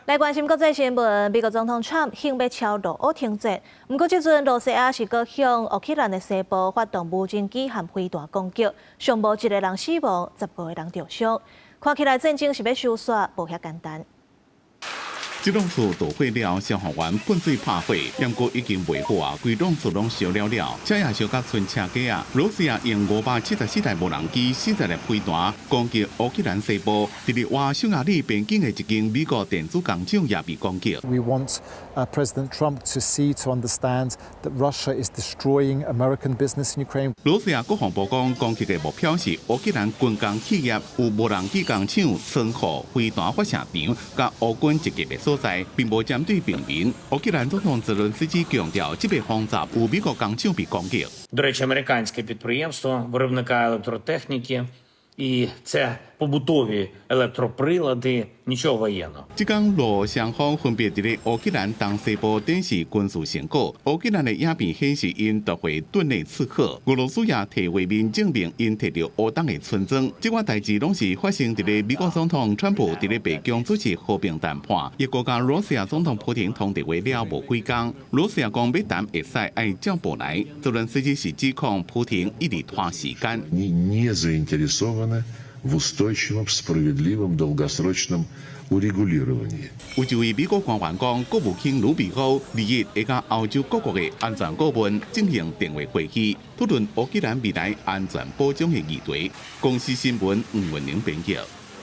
来关心国际新闻，美国总统川普向要超罗欧停战，不过这阵罗西亚是搁向乌克兰的西部发动无人机和飞弹攻击，尚无一个人死亡，15个人受伤，看起来战争是要收煞，无遐简单。 这栋厝大火了，消防员喷水拍火，不过已经未好啊，规栋厝拢烧了了，车也烧甲剩车架啊。罗西亚用574台无人机、40个飞弹攻击乌克兰西部，伫咧外匈牙利边境的一间美国电子工厂也被攻击。 We want President Trump to see, to understand that Russia is destroying American business in Ukraine. 罗西亚国防部讲，攻击的目标是乌克兰军工企业有无人机工厂、仓库、飞弹发射场，甲乌军集结的所在，并无针对平民。乌克兰总统泽伦斯基强调，这笔轰炸有美国工厂被攻击。 До речі, американське підприємство виробника електротехніки, і це побутові електроприлади, нічого воєнного. 即天罗双方分别伫咧乌克兰东西部展示军事成果。乌克兰的影片显示因夺回顿内刺客，俄罗斯也提画面证明因摕到乌东的村庄。这款代志拢是发生伫咧美国总统川普伫咧北京主持和平谈判，伊国家罗西亚总统普京通电话了无几天，罗西亚讲要谈会使爱照步来。泽伦斯基是指控普京一直拖时间。 в устойчивом, справедливом, долгосрочном урегулировании. 有一位美国官员讲，国务卿卢比欧2日会甲欧洲各国的安全顾问进行电话会议，讨论乌克兰未来安全保障的议题。公司新闻黄文玲编辑。